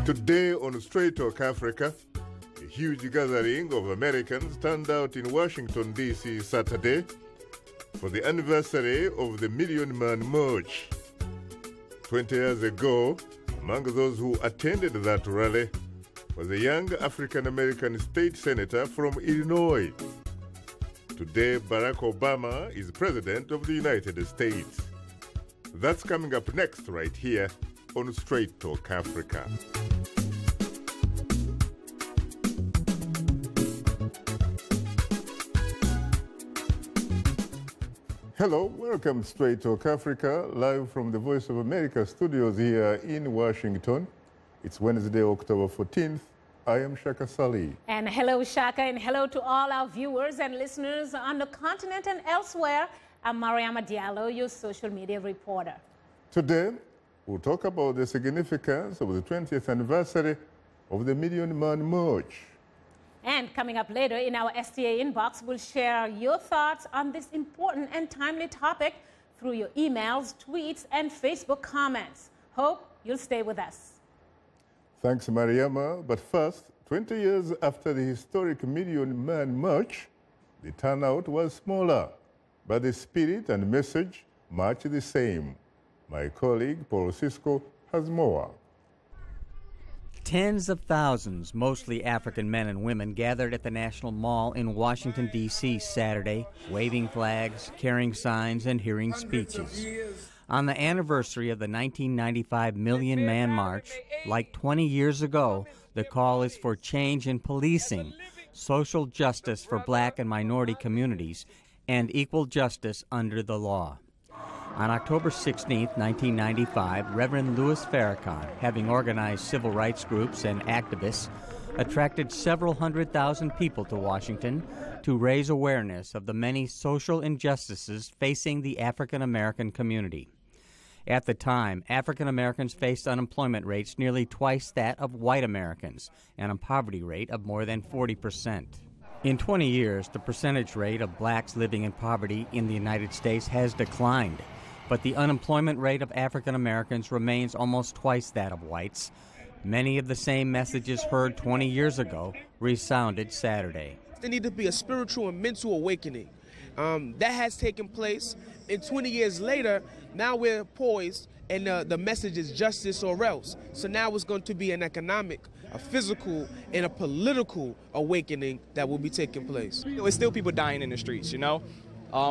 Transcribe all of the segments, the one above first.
Today on Straight Talk Africa, a huge gathering of Americans turned out in Washington, D.C. Saturday for the anniversary of the Million Man March. 20 years ago, among those who attended that rally was a young African-American state senator from Illinois. Today, Barack Obama is President of the United States. That's coming up next right here on Straight Talk Africa. Hello, welcome to Straight Talk Africa, live from the Voice of America studios here in Washington. It's Wednesday, October 14th. I am Shaka Ssali. And hello, Shaka, and hello to all our viewers and listeners on the continent and elsewhere. I'm Amadou Diallo, your social media reporter. Today, we'll talk about the significance of the 20th anniversary of the Million Man March. And coming up later in our STA inbox, we'll share your thoughts on this important and timely topic through your emails, tweets, and Facebook comments. Hope you'll stay with us. Thanks, Mariama. But first, 20 years after the historic Million Man March, the turnout was smaller, but the spirit and message much the same. My colleague, Paul Cisco, has more. Tens of thousands, mostly African men and women, gathered at the National Mall in Washington, D.C. Saturday, waving flags, carrying signs, and hearing speeches. On the anniversary of the 1995 Million Man March, like 20 years ago, the call is for change in policing, social justice for black and minority communities, and equal justice under the law. On October 16, 1995, Reverend Louis Farrakhan, having organized civil rights groups and activists, attracted several 100,000 people to Washington to raise awareness of the many social injustices facing the African American community. At the time, African Americans faced unemployment rates nearly twice that of white Americans and a poverty rate of more than 40%. In 20 years, the percentage rate of blacks living in poverty in the United States has declined, but the unemployment rate of African Americans remains almost twice that of whites. Many of the same messages heard 20 years ago resounded Saturday. There needs to be a spiritual and mental awakening. That has taken place, and 20 years later, now we're poised, and the message is justice or else. So now it's going to be an economic, a physical, and a political awakening that will be taking place. There's still people dying in the streets, you know?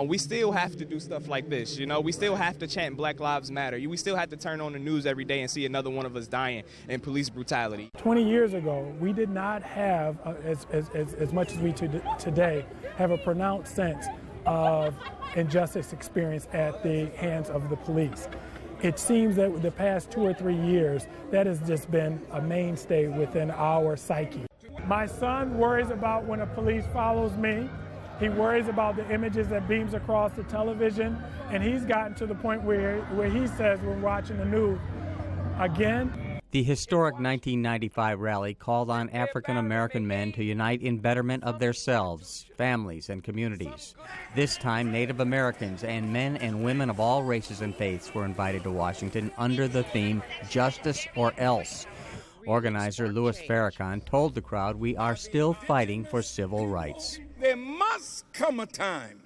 We still have to do stuff like this, you know? We still have to chant Black Lives Matter. We still have to turn on the news every day and see another one of us dying in police brutality. 20 years ago, we did not have, as much as we today, have a pronounced sense of injustice experienced at the hands of the police. It seems that the past 2 or 3 years, that has just been a mainstay within our psyche. My son worries about when a police follows me. He worries about the images that beams across the television, and he's gotten to the point where he says when watching the news, again. The historic 1995 rally called on African American men to unite in betterment of themselves, families, and communities. This time, Native Americans and men and women of all races and faiths were invited to Washington under the theme, Justice or Else. Organizer Louis Farrakhan told the crowd, "We are still fighting for civil rights." There must come a time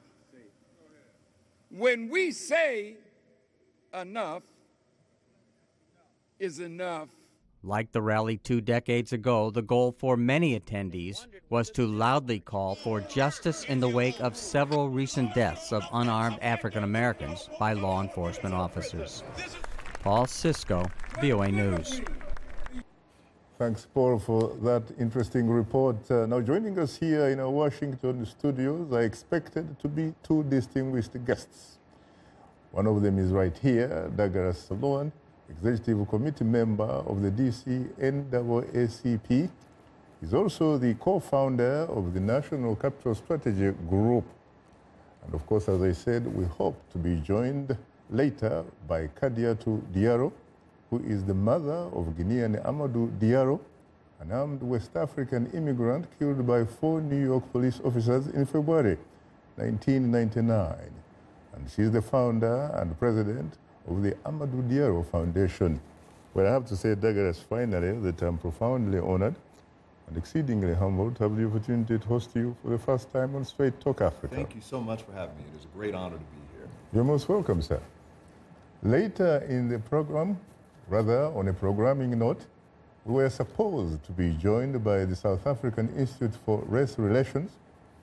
when we say enough is enough. Like the rally 2 decades ago, the goal for many attendees was to loudly call for justice in the wake of several recent deaths of unarmed African Americans by law enforcement officers. Paul Cisco, VOA News. Thanks, Paul, for that interesting report. Now, joining us here in our Washington studios are expected to be 2 distinguished guests. One of them is right here, Douglas Sloan, Executive Committee member of the DC NAACP. He's also the co-founder of the National Capital Strategy Group. And of course, as I said, we hope to be joined later by Kadiatou Diallo, who is the mother of Guinean Amadou Diallo, an armed West African immigrant killed by 4 New York police officers in February 1999. And she's the founder and president of the Amadou Diallo Foundation. Well, I have to say, Douglas, finally, that I'm profoundly honored and exceedingly humbled to have the opportunity to host you for the first time on Straight Talk Africa. Thank you so much for having me. It is a great honor to be here. You're most welcome, sir. Later in the program, rather on a programming note, we were supposed to be joined by the South African Institute for Race Relations,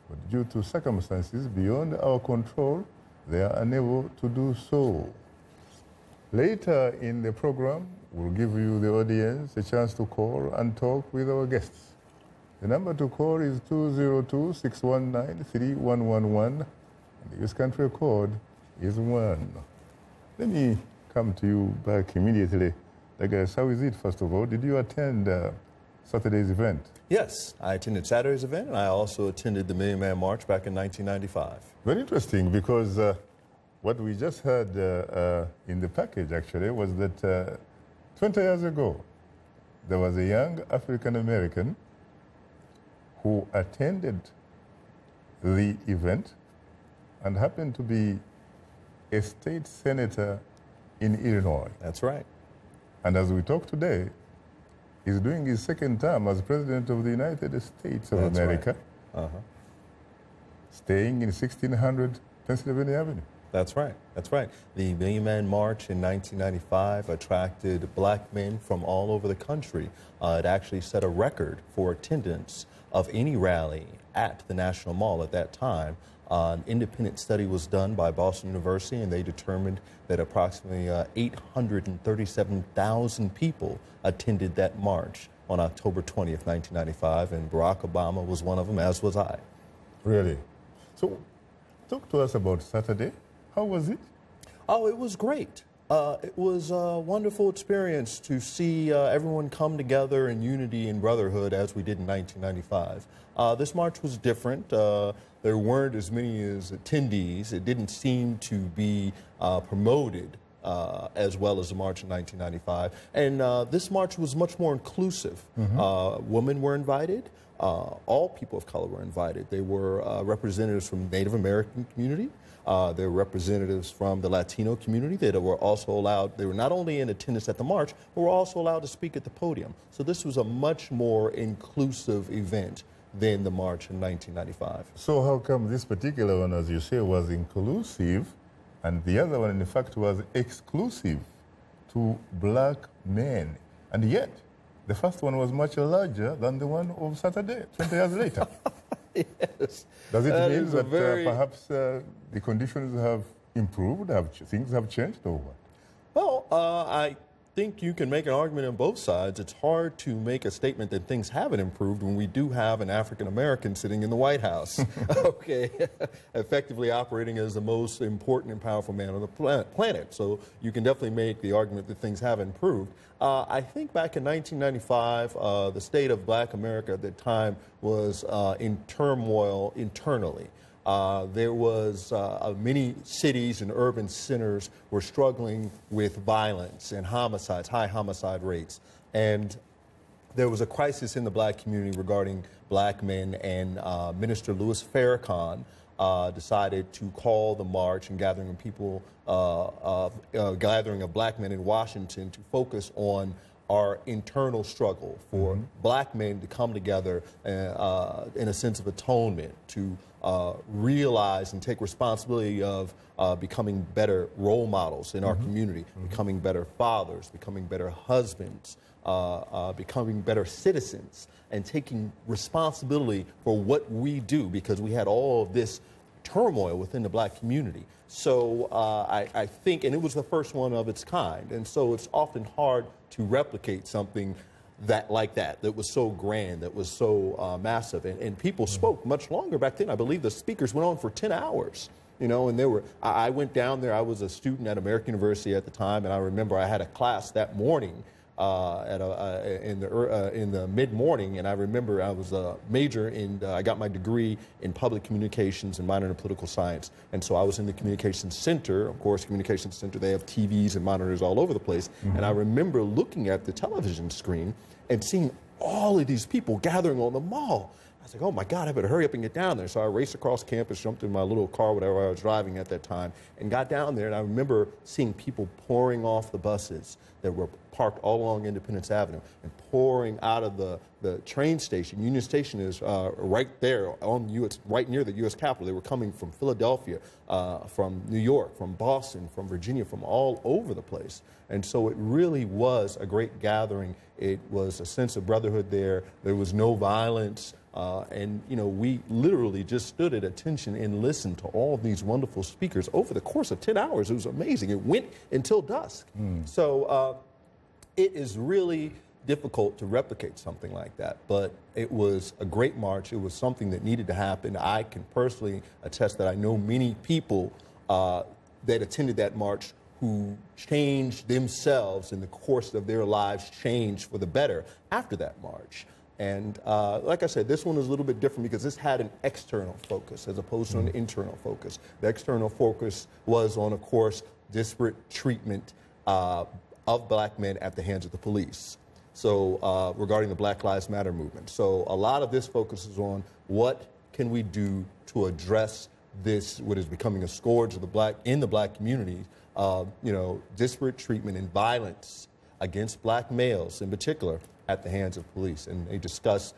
but due to circumstances beyond our control, they are unable to do so. Later in the program, we'll give you, the audience, a chance to call and talk with our guests. The number to call is 202-619-3111, and the US country code is 1. Let me come to you back immediately. Douglas, how is it, first of all? Did you attend Saturday's event? Yes, I attended Saturday's event, and I also attended the Million Man March back in 1995. Very interesting, because what we just heard in the package, actually, was that 20 years ago, there was a young African-American who attended the event and happened to be a state senator in Illinois. That's right. And as we talk today, he's doing his second term as President of the United States of That's America, right. staying in 1600 Pennsylvania Avenue. That's right. That's right. The Million Man March in 1995 attracted black men from all over the country. It actually set a record for attendance of any rally at the National Mall at that time. An independent study was done by Boston University, and they determined that approximately 837,000 people attended that march on October 20th, 1995, and Barack Obama was one of them, as was I. Really? So, talk to us about Saturday. How was it? Oh, it was great. It was a wonderful experience to see everyone come together in unity and brotherhood as we did in 1995. This march was different. There weren't as many as attendees. It didn't seem to be promoted as well as the march in 1995. And this march was much more inclusive. Women were invited. All people of color were invited. They were representatives from the Native American community. There were representatives from the Latino community that were also allowed. They were not only in attendance at the march, but were also allowed to speak at the podium. So this was a much more inclusive event than the march in 1995. So how come this particular one, as you say, was inclusive, and the other one, in fact, was exclusive to black men? And yet, the first one was much larger than the one of Saturday, 20 years later. Yes. Does it mean that perhaps the conditions have improved, things have changed, or what? Well, I think you can make an argument on both sides. It's hard to make a statement that things haven't improved when we do have an African American sitting in the White House, okay, effectively operating as the most important and powerful man on the planet. So you can definitely make the argument that things have improved. I think back in 1995, the state of black America at that time was in turmoil internally. There was many cities and urban centers were struggling with violence and homicides, high homicide rates. And there was a crisis in the black community regarding black men, and Minister Louis Farrakhan decided to call the march and gathering of people, gathering of black men in Washington to focus on our internal struggle for black men to come together in a sense of atonement, to realize and take responsibility of becoming better role models in our community, becoming better fathers, becoming better husbands, becoming better citizens, and taking responsibility for what we do, because we had all of this turmoil within the black community. So I think, and it was the first one of its kind, and so it's often hard to replicate something that was so grand, that was so massive, and people spoke much longer back then. I believe the speakers went on for 10 hours, you know, and I went down there. I was a student at American University at the time, and I remember I had a class that morning in the mid-morning, and I remember I was a major in, I got my degree in public communications and minor in political science, and so I was in the communications center. Of course, communications center, they have TVs and monitors all over the place, and I remember looking at the television screen and seeing all of these people gathering on the mall. I was like, oh my God, I better hurry up and get down there. So I raced across campus, jumped in my little car, whatever I was driving at that time, and got down there. And I remember seeing people pouring off the buses that were parked all along Independence Avenue and pouring out of the train station. Union Station is right there right near the U.S. Capitol. They were coming from Philadelphia, from New York, from Boston, from Virginia, from all over the place. And so it really was a great gathering. It was a sense of brotherhood there. There was no violence. And, you know, we literally just stood at attention and listened to all these wonderful speakers over the course of 10 hours. It was amazing. It went until dusk. So it is really difficult to replicate something like that. But it was a great march. It was something that needed to happen. I can personally attest that I know many people that attended that march who changed themselves in the course of their lives, changed for the better after that march. And like I said, this one is a little bit different because this had an external focus as opposed to an internal focus. The external focus was on, of course, disparate treatment of black men at the hands of the police. So regarding the Black Lives Matter movement. So a lot of this focuses on what can we do to address this, what is becoming a scourge of in the black community, you know, disparate treatment and violence against black males in particular at the hands of police. And they discuss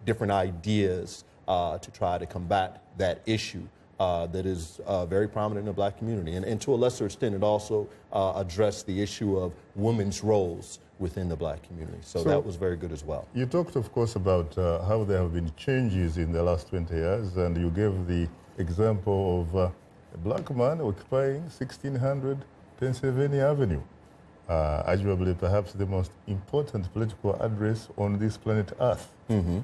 different ideas to try to combat that issue that is very prominent in the black community. And to a lesser extent, it also addressed the issue of women's roles within the black community. So that was very good as well. You talked, of course, about how there have been changes in the last 20 years, and you gave the example of a black man occupying 1600 Pennsylvania Avenue. Arguably perhaps the most important political address on this planet Earth.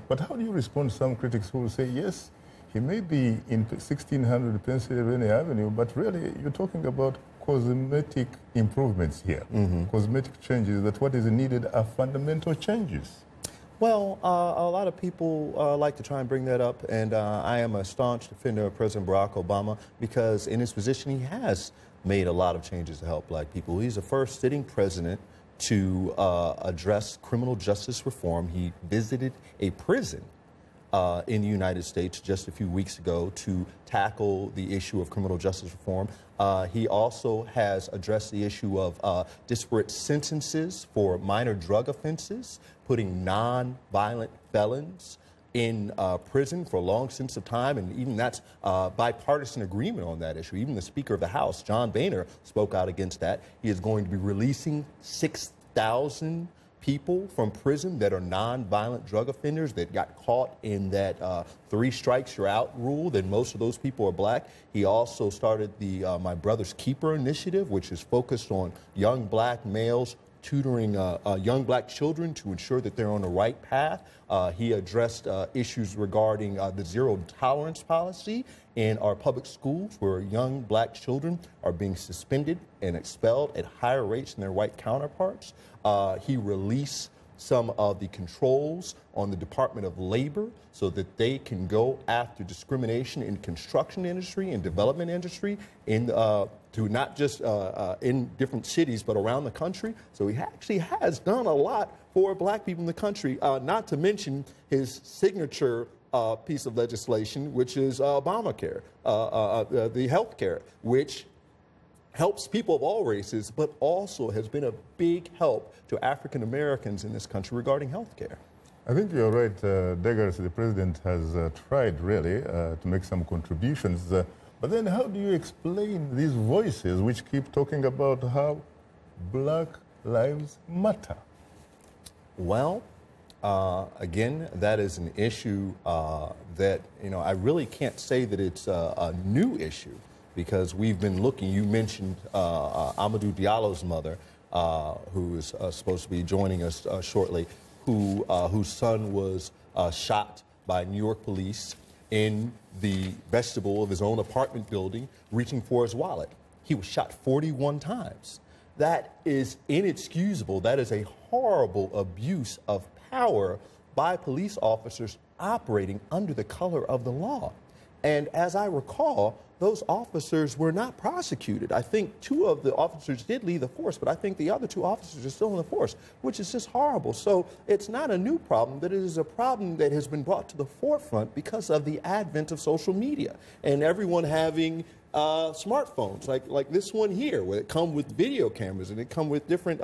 But how do you respond to some critics who will say, yes, he may be in 1600 Pennsylvania Avenue, but really you're talking about cosmetic improvements here, cosmetic changes, that what is needed are fundamental changes. Well, a lot of people like to try and bring that up, and I am a staunch defender of President Barack Obama because in his position he has made a lot of changes to help black people. He's the first sitting president to address criminal justice reform. He visited a prison in the United States just a few weeks ago to tackle the issue of criminal justice reform. He also has addressed the issue of disparate sentences for minor drug offenses, putting non-violent felons in prison for long stints of time, and even that's bipartisan agreement on that issue. Even the Speaker of the House, John Boehner, spoke out against that. He is going to be releasing 6,000 people from prison that are non-violent drug offenders that got caught in that 3 strikes you're out rule. Then most of those people are black. He also started the My Brother's Keeper initiative, which is focused on young black males tutoring young black children to ensure that they're on the right path. He addressed issues regarding the zero tolerance policy in our public schools, where young black children are being suspended and expelled at higher rates than their white counterparts. He released some of the controls on the Department of Labor so that they can go after discrimination in construction industry and development industry to not just in different cities but around the country. So he actually has done a lot for black people in the country, not to mention his signature piece of legislation, which is Obamacare, the health care, which helps people of all races, but also has been a big help to African Americans in this country regarding health care. I think you're right, Deggars. The president has tried really to make some contributions. But then how do you explain these voices which keep talking about how Black Lives Matter? Well, again, that is an issue that, you know, I really can't say that it's a new issue, because we've been looking. You mentioned Amadou Diallo's mother, who is supposed to be joining us shortly, whose son was shot by New York police in the vestibule of his own apartment building, reaching for his wallet. He was shot 41 times. That is inexcusable. That is a horrible abuse of power by police officers operating under the color of the law. And as I recall, those officers were not prosecuted. I think 2 of the officers did leave the force, but I think the other 2 officers are still in the force, which is just horrible. So it's not a new problem, but it is a problem that has been brought to the forefront because of the advent of social media and everyone having smartphones like this one here, where it come with video cameras and it come with different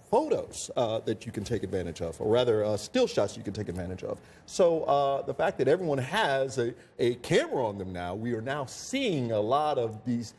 photos that you can take advantage of, or rather still shots you can take advantage of. So the fact that everyone has a camera on them now, we are now seeing a lot of these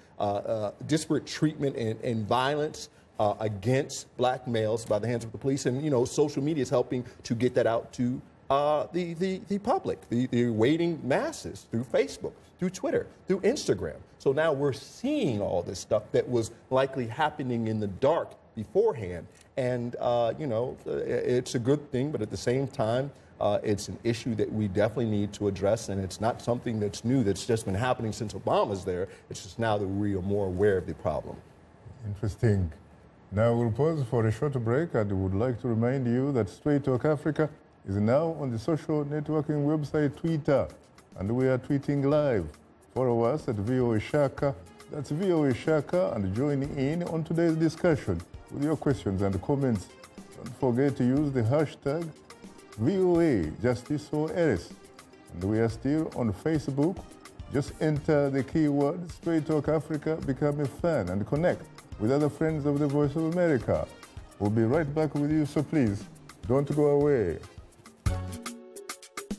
disparate treatment and violence against black males by the hands of the police. And, you know, social media is helping to get that out to the public, the waiting masses, through Facebook, through Twitter, through Instagram. So now we're seeing all this stuff that was likely happening in the dark beforehand. And, you know, it's a good thing, but at the same time, it's an issue that we definitely need to address, and it's not something that's new, that's just been happening since Obama's there. It's just now that we are more aware of the problem. Interesting. Now we'll pause for a short break, and would like to remind you that Straight Talk Africa is now on the social networking website Twitter, and we are tweeting live. Follow us at VOA Shaka, that's VOA Shaka, and join in on today's discussion with your questions and comments. Don't forget to use the hashtag VOA Justice or Else. And we are still on Facebook. Just enter the keyword Straight Talk Africa, become a fan, and connect with other friends of the Voice of America. We'll be right back with you, so please don't go away.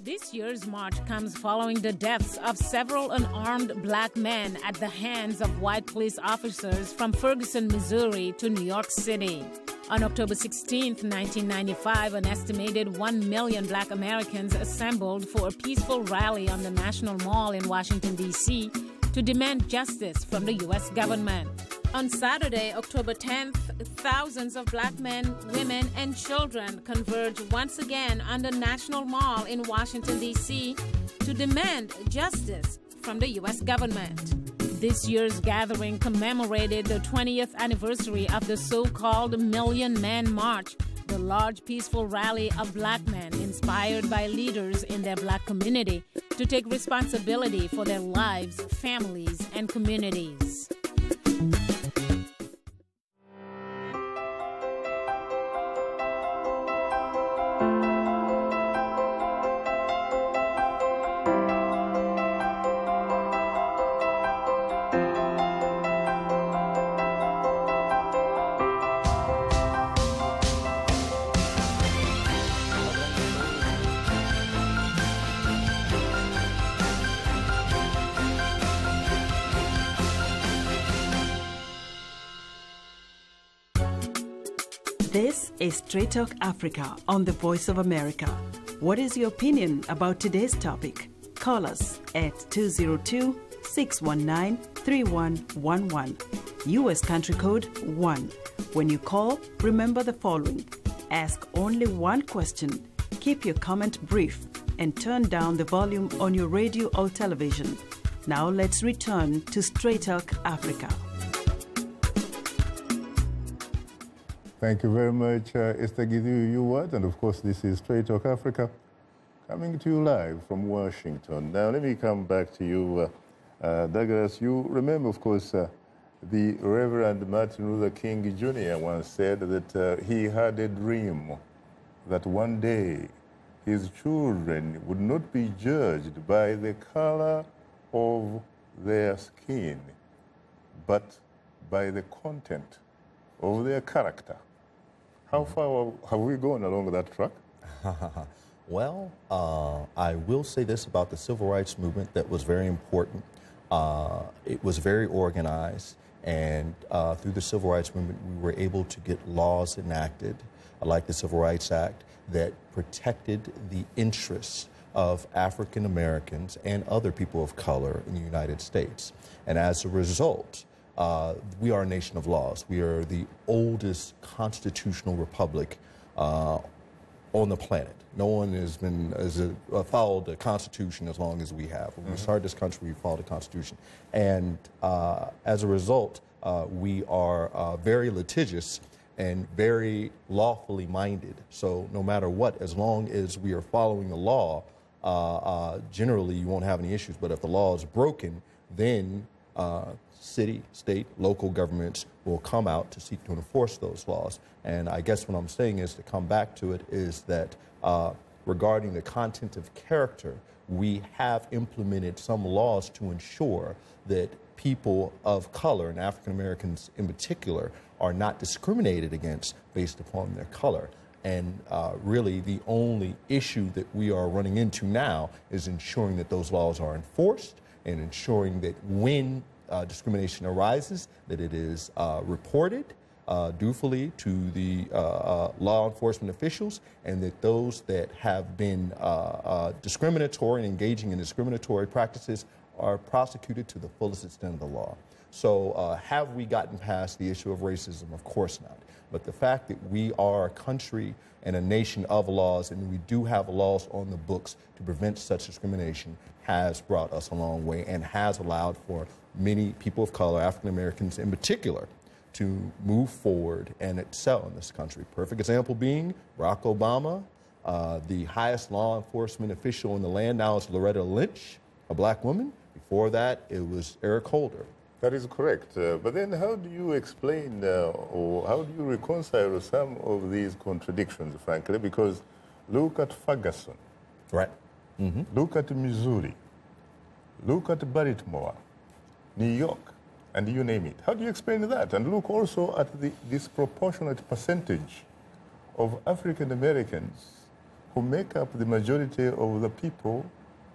This year's march comes following the deaths of several unarmed black men at the hands of white police officers from Ferguson, Missouri to New York City. On October 16, 1995, an estimated 1 million black Americans assembled for a peaceful rally on the National Mall in Washington, D.C. to demand justice from the U.S. government. On Saturday, October 10th, thousands of black men, women, and children converged once again on the National Mall in Washington, D.C. to demand justice from the U.S. government. This year's gathering commemorated the 20th anniversary of the so-called Million Man March, the large peaceful rally of black men inspired by leaders in their black community to take responsibility for their lives, families, and communities. This is Straight Talk Africa on the Voice of America. What is your opinion about today's topic? Call us at 202-619-3111. U.S. country code 1. When you call, remember the following. Ask only one question, keep your comment brief, and turn down the volume on your radio or television. Now let's return to Straight Talk Africa. Thank you very much, Esther Gideon, and of course this is Straight Talk Africa, coming to you live from Washington. Now let me come back to you, Douglas. You remember, of course, the Reverend Martin Luther King Jr. once said that he had a dream that one day his children would not be judged by the color of their skin, but by the content of their character. How far have we gone along that track? Well, I will say this about the civil rights movement that was very important. It was very organized, and through the civil rights movement, we were able to get laws enacted, like the Civil Rights Act, that protected the interests of African Americans and other people of color in the United States. And as a result, we are a nation of laws. We are the oldest constitutional republic on the planet. No one has followed the Constitution as long as we have. When we started this country, we followed the Constitution. And as a result, we are very litigious and very lawfully minded. So no matter what, as long as we are following the law, generally you won't have any issues. But if the law is broken, then city, state, local governments will come out to seek to enforce those laws. And I guess what I'm saying is, to come back to it, is that regarding the content of character, we have implemented some laws to ensure that people of color, and African Americans in particular, are not discriminated against based upon their color. And really the only issue that we are running into now is ensuring that those laws are enforced, and ensuring that when discrimination arises, that it is reported dutifully to the law enforcement officials, and that those that have been discriminatory and engaging in discriminatory practices are prosecuted to the fullest extent of the law. So have we gotten past the issue of racism? Of course not. But the fact that we are a country and a nation of laws, and we do have laws on the books to prevent such discrimination, has brought us a long way, and has allowed for many people of color, African Americans in particular, to move forward and excel in this country. Perfect example being Barack Obama. The highest law enforcement official in the land now is Loretta Lynch, a black woman. Before that, it was Eric Holder. That is correct. But then how do you explain or how do you reconcile some of these contradictions, frankly? Because look at Ferguson. Right. Mm-hmm. Look at Missouri. Look at Baltimore, New York, and you name it. How do you explain that? And look also at the disproportionate percentage of African Americans who make up the majority of the people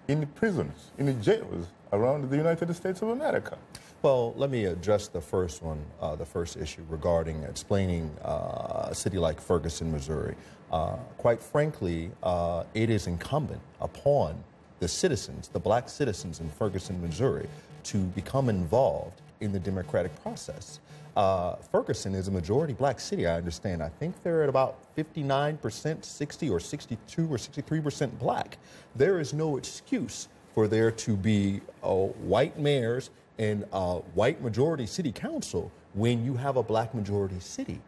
in prisons, in jails around the United States of America. Well, let me address the first one, the first issue regarding explaining a city like Ferguson, Missouri. Quite frankly, it is incumbent upon the citizens, the black citizens in Ferguson, Missouri, to become involved in the democratic process. Ferguson is a majority black city, I understand. I think they're at about 59%, 60 or 62 or 63% black. There is no excuse for there to be white mayors and white majority city council when you have a black majority city.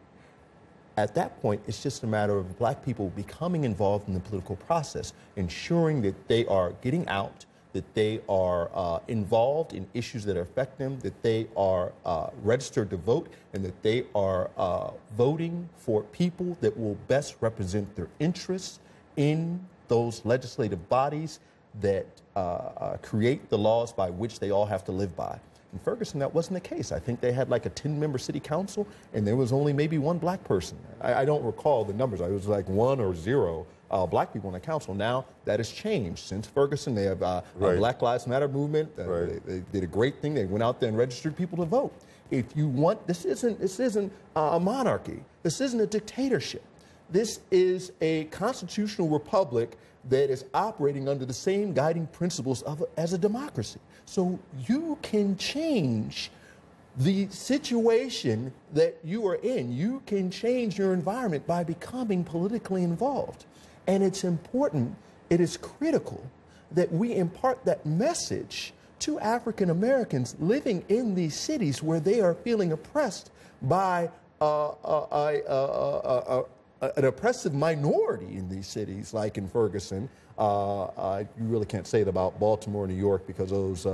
At that point, it's just a matter of black people becoming involved in the political process, ensuring that they are getting out, that they are involved in issues that affect them, that they are registered to vote, and that they are voting for people that will best represent their interests in those legislative bodies that create the laws by which they all have to live by. In Ferguson, that wasn't the case. I think they had like a 10-member city council, and there was only maybe one black person. I don't recall the numbers. It was like 1 or 0 black people on the council. Now that has changed. Since Ferguson, they have a Black Lives Matter movement. They did a great thing. They went out there and registered people to vote. If you want, this isn't a monarchy. This isn't a dictatorship. This is a constitutional republic that is operating under the same guiding principles as a democracy. So you can change the situation that you are in. You can change your environment by becoming politically involved. And it's important, it is critical that we impart that message to African Americans living in these cities where they are feeling oppressed by an oppressive minority in these cities, like in Ferguson. You really can't say it about Baltimore and New York, because those,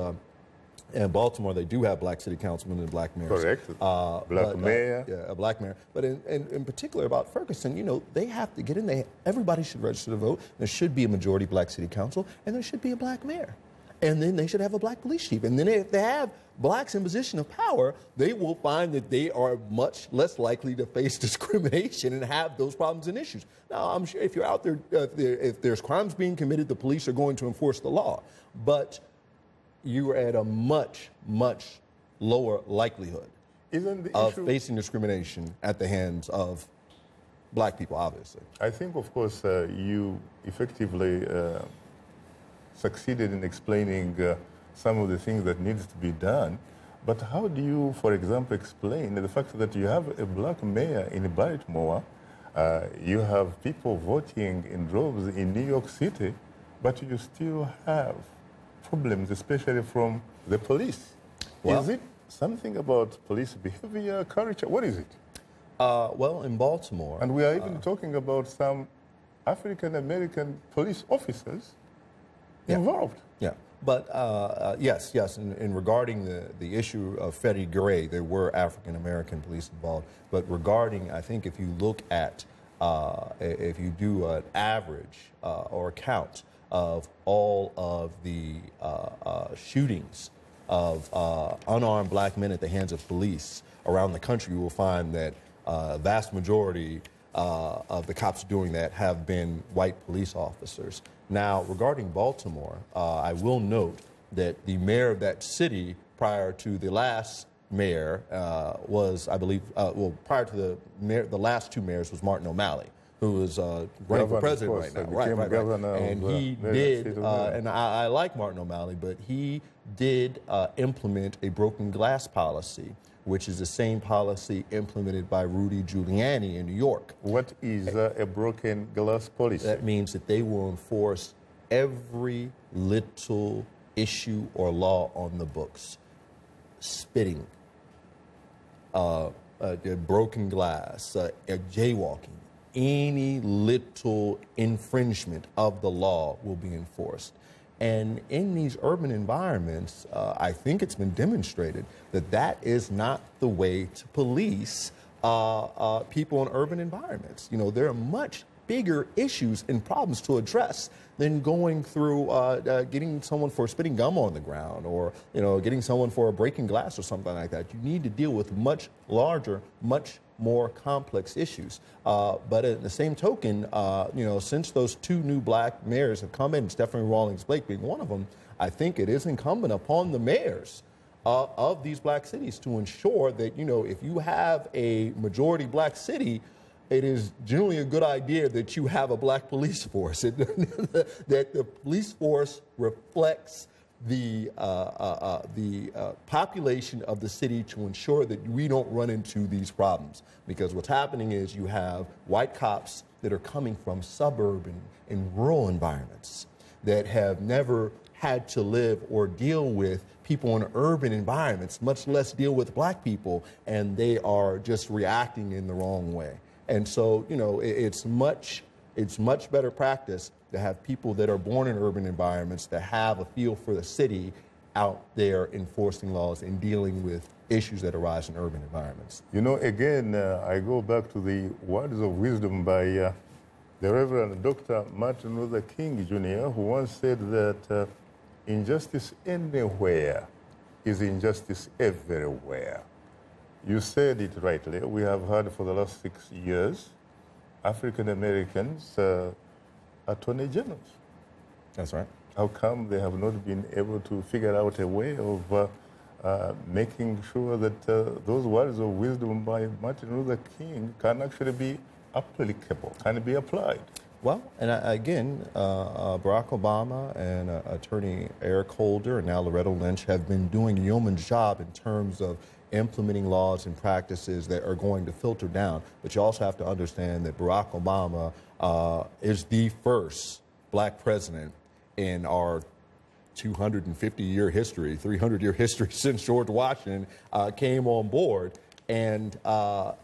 in Baltimore, they do have black city councilmen and black mayors. Correct. Black mayor. Yeah, a black mayor. But in particular about Ferguson, you know, they have to get in there. Everybody should register to vote. There should be a majority black city council, and there should be a black mayor. And then they should have a black police chief. And then if they have blacks in position of power, they will find that they are much less likely to face discrimination and have those problems and issues. Now, I'm sure if you're out there, if there's crimes being committed, the police are going to enforce the law. But you are at a much, much lower likelihood of facing discrimination at the hands of black people, obviously. I think, of course, you effectively succeeded in explaining some of the things that needs to be done. But how do you, for example, explain the fact that you have a black mayor in Baltimore, you have people voting in droves in New York City, but you still have problems, especially from the police? Well, is it something about police behavior, culture? What is it? Well, in Baltimore... And we are even talking about some African-American police officers involved. Yeah. But yes, and regarding the issue of Freddie Gray, there were African-American police involved. But regarding, I think if you look at, if you do an average or a count of all of the shootings of unarmed black men at the hands of police around the country, you will find that vast majority of the cops doing that have been white police officers. Now, regarding Baltimore, I will note that the mayor of that city prior to the last mayor was, I believe, well, prior to the mayor, the last two mayors was Martin O'Malley, who is running for president right now. Right. And he did, and I like Martin O'Malley, but he did implement a broken glass policy, which is the same policy implemented by Rudy Giuliani in New York. What is a broken glass policy? That means that they will enforce every little issue or law on the books. Spitting, broken glass, jaywalking, any little infringement of the law will be enforced. And in these urban environments, I think it's been demonstrated that that is not the way to police people in urban environments. You know, there are much bigger issues and problems to address than going through getting someone for spitting gum on the ground, or, you know, getting someone for breaking glass or something like that. You need to deal with much larger, much more complex issues. But at the same token, you know, since those two new black mayors have come in, Stephanie Rawlings Blake being one of them, I think it is incumbent upon the mayors of these black cities to ensure that, you know, if you have a majority black city, it is generally a good idea that you have a black police force, that the police force reflects the population of the city to ensure that we don't run into these problems. Because what's happening is you have white cops that are coming from suburban and rural environments that have never had to live or deal with people in urban environments, much less deal with black people, and they are just reacting in the wrong way. And so, you know, it's much better practice to have people that are born in urban environments that have a feel for the city out there enforcing laws and dealing with issues that arise in urban environments. You know, again, I go back to the words of wisdom by the Reverend Dr. Martin Luther King Jr., who once said that injustice anywhere is injustice everywhere. You said it rightly. We have heard for the last 6 years African Americans attorney generals. That's right. How come they have not been able to figure out a way of making sure that those words of wisdom by Martin Luther King can actually be applicable, can be applied? Well, and again, Barack Obama and Attorney Eric Holder and now Loretta Lynch have been doing a yeoman's job in terms of implementing laws and practices that are going to filter down. But you also have to understand that Barack Obama is the first black president in our 250-year history, 300-year history since George Washington came on board. And,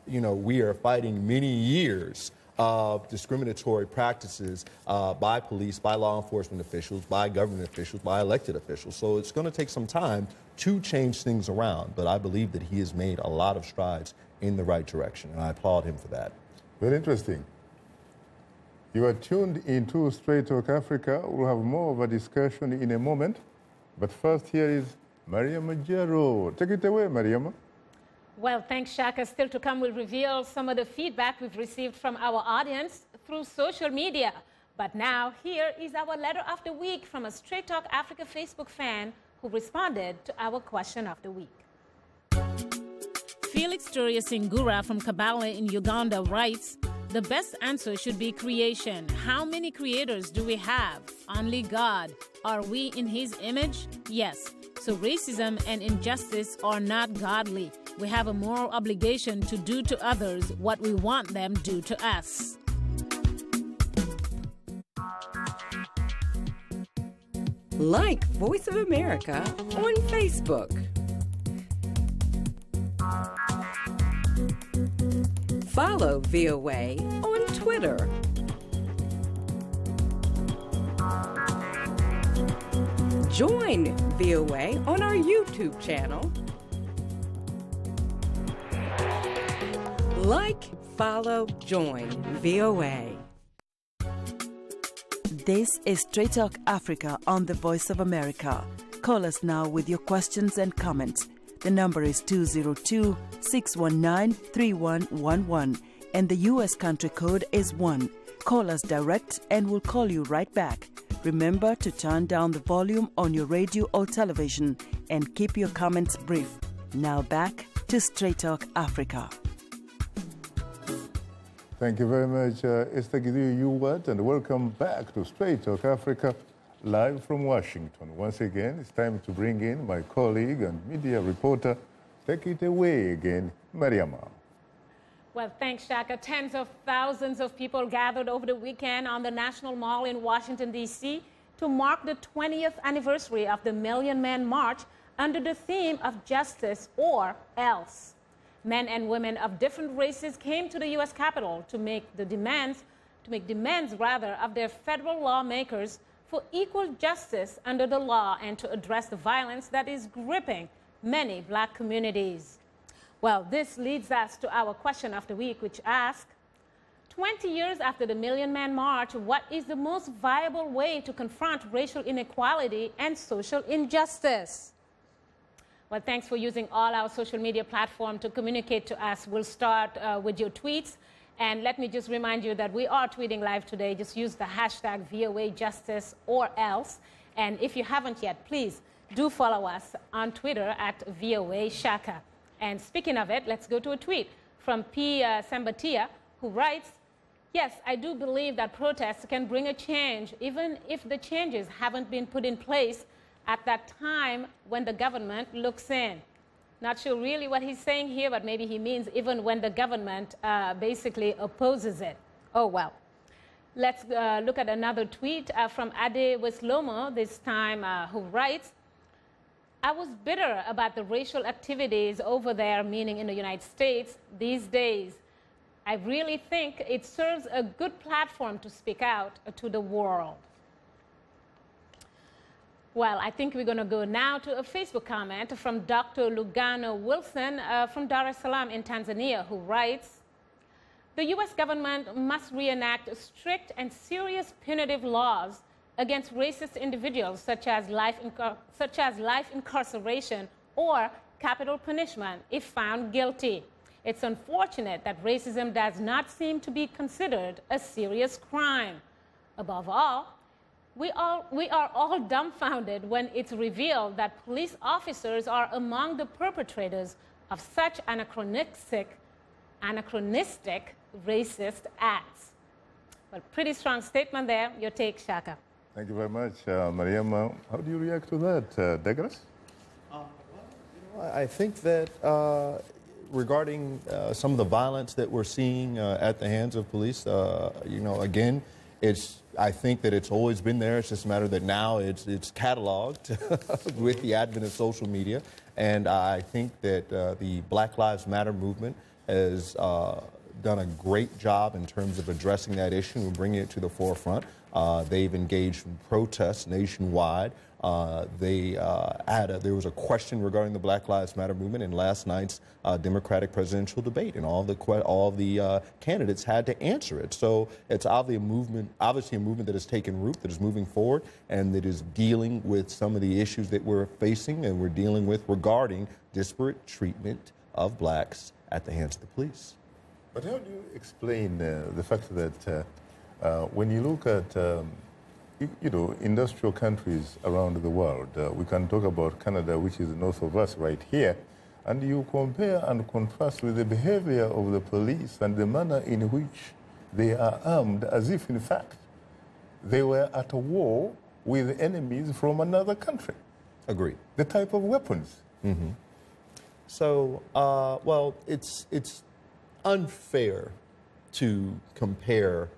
you know, we are fighting many years of discriminatory practices by police, by law enforcement officials, by government officials, by elected officials. So it's going to take some time to change things around. But I believe that he has made a lot of strides in the right direction, and I applaud him for that. Very interesting. You are tuned into Straight Talk Africa. We'll have more of a discussion in a moment. But first, here is Mariama Jaro. Take it away, Mariama. Well, thanks, Shaka. Still to come, we'll reveal some of the feedback we've received from our audience through social media. But now, here is our letter of the week from a Straight Talk Africa Facebook fan who responded to our question of the week. Felix Toria Singura from Kabale in Uganda writes, the best answer should be creation. How many creators do we have? Only God. Are we in his image? Yes. So racism and injustice are not godly. We have a moral obligation to do to others what we want them do to us. Like Voice of America on Facebook. Follow VOA on Twitter. Join VOA on our YouTube channel. Like, follow, join VOA. This is Straight Talk Africa on the Voice of America. Call us now with your questions and comments. The number is 202-619-3111 and the U.S. country code is 1. Call us direct and we'll call you right back. Remember to turn down the volume on your radio or television and keep your comments brief. Now back to Straight Talk Africa. Thank you very much, Esther Gideon, and welcome back to Straight Talk Africa, live from Washington. Once again, it's time to bring in my colleague and media reporter. Take it away again, Mariama. Well, thanks, Shaka. Tens of thousands of people gathered over the weekend on the National Mall in Washington, D.C. to mark the 20th anniversary of the Million Man March under the theme of justice or else. Men and women of different races came to the U.S. Capitol to make demands of their federal lawmakers for equal justice under the law and to address the violence that is gripping many black communities. Well, this leads us to our question of the week, which asks, 20 years after the Million Man March, what is the most viable way to confront racial inequality and social injustice? Well, thanks for using all our social media platforms to communicate to us. We'll start with your tweets. And let me just remind you that we are tweeting live today. Just use the hashtag VOA Justice or else. And if you haven't yet, please do follow us on Twitter at VOA Shaka. And speaking of it, let's go to a tweet from P. Sambatia, who writes, yes, I do believe that protests can bring a change, even if the changes haven't been put in place at that time when the government looks in. Not sure really what he's saying here, but maybe he means even when the government basically opposes it. Oh, well. Let's look at another tweet from Ade Weslomo, this time, who writes, I was bitter about the racial activities over there, meaning in the United States, these days. I really think it serves a good platform to speak out to the world. Well, I think we're going to go now to a Facebook comment from Dr. Lugano Wilson from Dar es Salaam in Tanzania, who writes, the U.S. government must reenact strict and serious punitive laws against racist individuals such as life incarceration or capital punishment if found guilty. It's unfortunate that racism does not seem to be considered a serious crime. Above all, we are all dumbfounded when it's revealed that police officers are among the perpetrators of such anachronistic racist acts. Well, pretty strong statement there. Your take, Shaka. Thank you very much, Mariama. How do you react to that, Douglas? I think that regarding some of the violence that we're seeing at the hands of police, again, I think that it's always been there. It's just a matter that now it's cataloged with the advent of social media. And I think that the Black Lives Matter movement has done a great job in terms of addressing that issue and bringing it to the forefront. They've engaged in protests nationwide. There was a question regarding the Black Lives Matter movement in last night's Democratic presidential debate, and all the candidates had to answer it. So it's obviously a movement that has taken root, that is moving forward, and that is dealing with some of the issues that we're facing and we're dealing with regarding disparate treatment of blacks at the hands of the police. But how do you explain the fact that when you look at industrial countries around the world, we can talk about Canada, which is north of us right here, and you compare and contrast with the behavior of the police and the manner in which they are armed, as if, in fact, they were at a war with enemies from another country. Agreed. The type of weapons. Mm-hmm. So, well, it's unfair to compare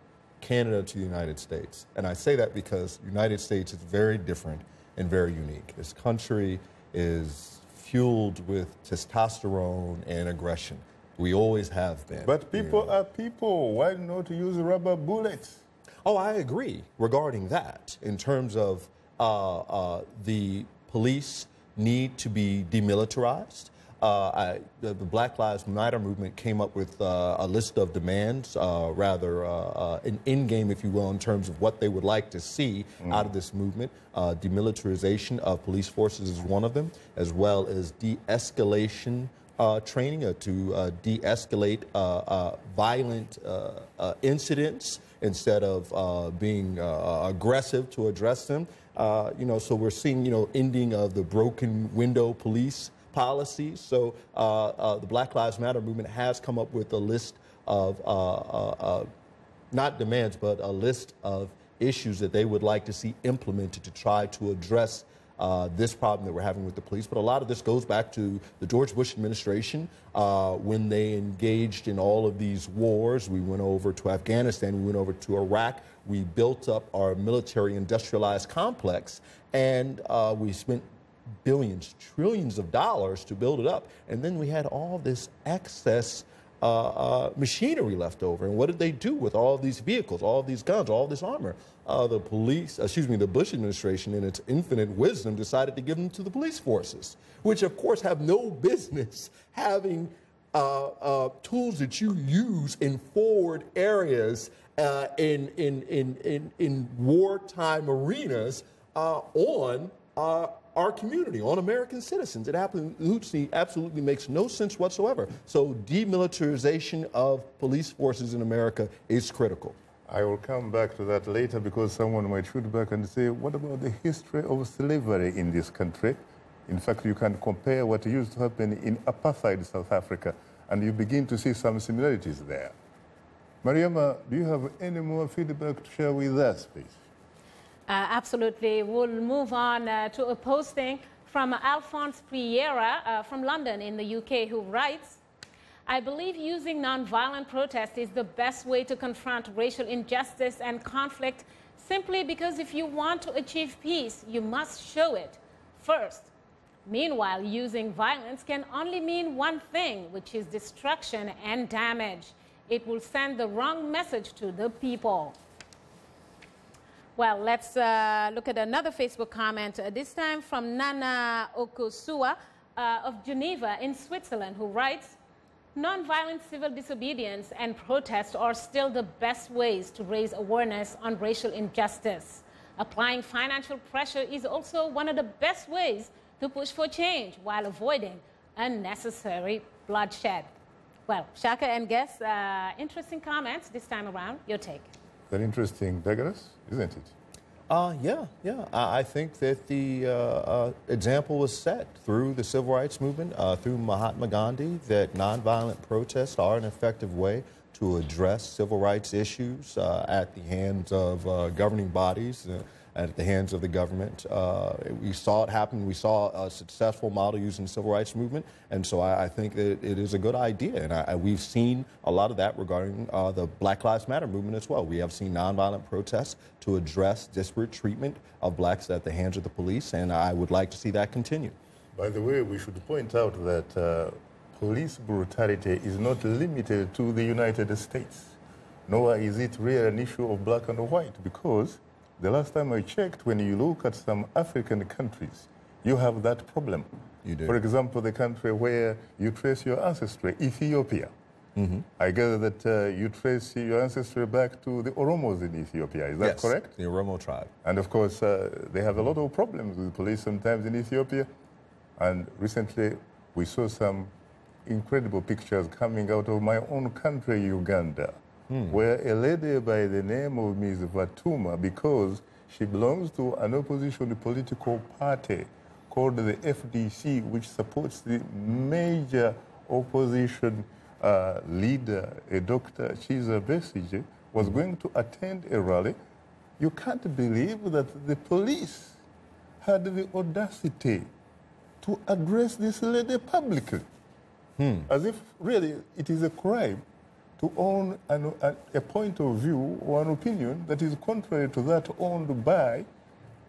Canada to the United States. And I say that because the United States is very different and very unique. This country is fueled with testosterone and aggression. We always have been. But people are people. Why not use rubber bullets? Oh, I agree regarding that in terms of the police need to be demilitarized. The Black Lives Matter movement came up with a list of demands, an end game, if you will, in terms of what they would like to see out of this movement. Demilitarization of police forces is one of them, as well as de-escalation training to de-escalate violent incidents instead of being aggressive to address them. So we're seeing, ending of the broken window police policies. So the Black Lives Matter movement has come up with a list of, not demands, but a list of issues that they would like to see implemented to try to address this problem that we're having with the police. But a lot of this goes back to the George Bush administration when they engaged in all of these wars. We went over to Afghanistan, we went over to Iraq, we built up our military industrialized complex, and we spent billions, trillions of dollars to build it up. And then we had all this excess machinery left over. And what did they do with all these vehicles, all these guns, all this armor? The Bush administration, in its infinite wisdom, decided to give them to the police forces, which of course have no business having tools that you use in forward areas in wartime arenas on our community, on American citizens. It absolutely makes no sense whatsoever. So demilitarization of police forces in America is critical. I will come back to that later because someone might shoot back and say, what about the history of slavery in this country? In fact, you can compare what used to happen in apartheid South Africa, and you begin to see some similarities there. Mariama, do you have any more feedback to share with us, please? Absolutely. We'll move on to a posting from Alphonse Priera from London in the UK, who writes, I believe using nonviolent protest is the best way to confront racial injustice and conflict, simply because if you want to achieve peace, you must show it first. Meanwhile, using violence can only mean one thing, which is destruction and damage. It will send the wrong message to the people. Well, let's look at another Facebook comment, this time from Nana Okosua of Geneva in Switzerland, who writes, nonviolent civil disobedience and protest are still the best ways to raise awareness on racial injustice. Applying financial pressure is also one of the best ways to push for change while avoiding unnecessary bloodshed. Well, Shaka and guests, interesting comments this time around. Your take. Very interesting, Douglas, isn't it? Yeah. I think that the example was set through the civil rights movement, through Mahatma Gandhi, that nonviolent protests are an effective way to address civil rights issues at the hands of governing bodies, at the hands of the government. We saw it happen. We saw a successful model used in the civil rights movement, and so I think that it is a good idea. And we've seen a lot of that regarding the Black Lives Matter movement as well. We have seen nonviolent protests to address disparate treatment of blacks at the hands of the police, and I would like to see that continue. By the way, we should point out that police brutality is not limited to the United States, nor is it really an issue of black and white, because the last time I checked, when you look at some African countries, you have that problem. You do. For example, the country where you trace your ancestry, Ethiopia. Mm-hmm. I gather that you trace your ancestry back to the Oromos in Ethiopia. Is that correct? Yes, the Oromo tribe. And of course, they have a lot of problems with police sometimes in Ethiopia. And recently, we saw some incredible pictures coming out of my own country, Uganda, where a lady by the name of Ms. Fatuma, because she belongs to an opposition political party called the FDC, which supports the major opposition leader, a Dr. Chiza Besigye, was going to attend a rally. You can't believe that the police had the audacity to address this lady publicly, as if really it is a crime to own a point of view or an opinion that is contrary to that owned by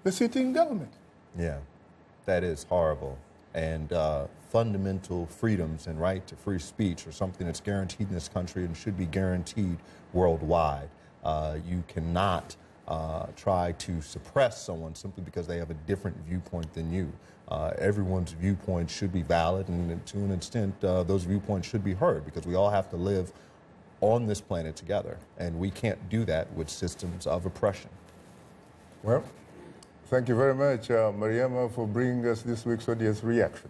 the sitting government. Yeah, that is horrible. And fundamental freedoms and right to free speech are something that's guaranteed in this country and should be guaranteed worldwide. You cannot try to suppress someone simply because they have a different viewpoint than you. Everyone's viewpoint should be valid, and to an extent, those viewpoints should be heard, because we all have to live on this planet together, and we can't do that with systems of oppression. Well, thank you very much, Mariama, for bringing us this week's audience reaction.